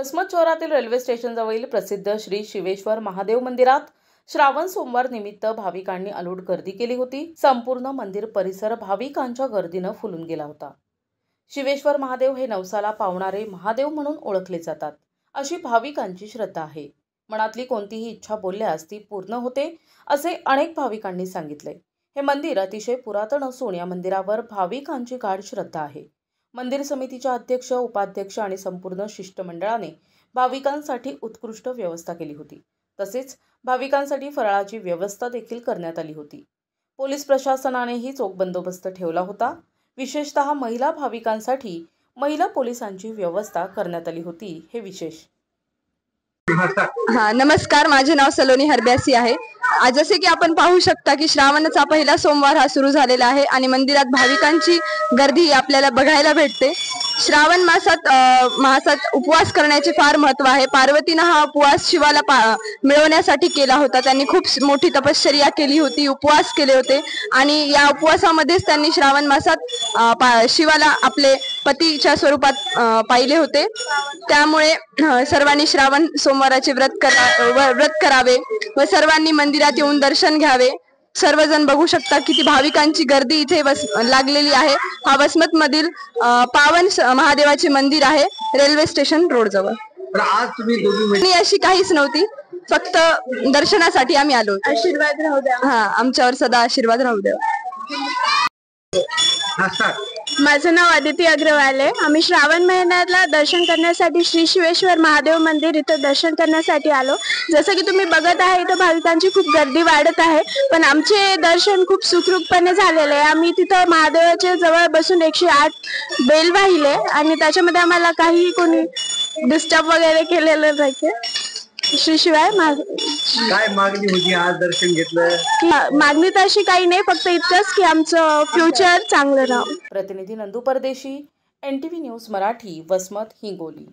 वसमत शहरातील रेल्वे स्टेशनजवळील प्रसिद्ध श्री शिवेश्वर महादेव मंदिरात श्रावण सोमवार निमित्त भाविकांनी अलोट गर्दी केली होती। संपूर्ण मंदिर परिसर भाविकांच्या गर्दीने फुलून गेला होता। शिवेश्वर महादेव हे नवसाला पावणारे महादेव म्हणून ओळखले जातात, अशी भाविकांची श्रद्धा आहे। मनातली कोणतीही इच्छा बोलल्यास ती पूर्ण होते, असे अनेक भाविकांनी सांगितले। हे मंदिर अतिशय पुरातन असून या मंदिरावर भाविकांची गाढ श्रद्धा आहे। मंदिर समितीच्या अध्यक्ष, उपाध्यक्ष आणि संपूर्ण शिष्टमंडळाने भाविकांसाठी उत्कृष्ट व्यवस्था केली होती। तसेच भाविकांसाठी फराळाची व्यवस्था देखील करण्यात आली होती। पोलीस प्रशासनानेही चोख बंदोबस्त ठेवला होता। विशेषतः महिला भाविकांसाठी महिला पोलिसांची व्यवस्था करण्यात आली होती, हे विशेष। नमस्कार, माझे नाव सलोनी हरब्यासी आहे। आज जसे की आपण पाहू शकता की श्रावणाचा पहिला सोमवार हा सुरू झालेला आहे आणि मंदिरात भाविकांची गर्दी आपल्याला बघायला भेटते। श्रावण मासात उपवास करण्याचे फार महत्त्व आहे। पार्वतीने हा उपवास शिवाला मिळवण्यासाठी केला होता। त्यांनी खूप मोठी तपश्चर्या केली होती, उपवास केले होते आणि या उपवासामध्येच त्यांनी श्रावण मासात शिवाला आपले पतीच्या स्वरूपात पाहिले होते। त्यामुळे सर्वांनी श्रावण सोमवाराचे व्रत करावे व सर्वांनी मंदिरात येऊन दर्शन घ्यावे। सर्वजण बघू शकता किती भाविकांची गर्दी इथे लागलेली आहे। हा वसमत मधील पावन महादेवाचे मंदिर आहे, रेल्वे स्टेशन रोड जवळ। आज तुम्ही दोघी अशी काहीच नव्हती, फक्त दर्शनासाठी आम्ही आलो। आशीर्वाद राहू द्या। आमच्यावर सदा आशीर्वाद राहू द्या। माझं नाव आदिती अग्रवाल आहे। आम्ही श्रावण महिन्यातला दर्शन करण्यासाठी श्री शिवेश्वर महादेव मंदिर इथं दर्शन करण्यासाठी आलो। जसं की तुम्ही बघत आहे, इथं भाविकांची खूप गर्दी वाढत आहे, पण आमचे दर्शन खूप सुखरूपपणे झालेले आहे। आम्ही तिथं महादेवाच्या जवळ बसून 108 बेल वाहिले आणि त्याच्यामध्ये आम्हाला काही कोणी डिस्टर्ब वगैरे केलेलं नाही। श्री शिवाय काय मागणी होती आज दर्शन घेतलं? मागणी तर अशी काही नाही, फक्त इतकंच की आमचं फ्युचर चांगलं राहावं। प्रतिनिधी नंदू परदेशी, NTV न्यूज मराठी, वसमत, हिंगोली।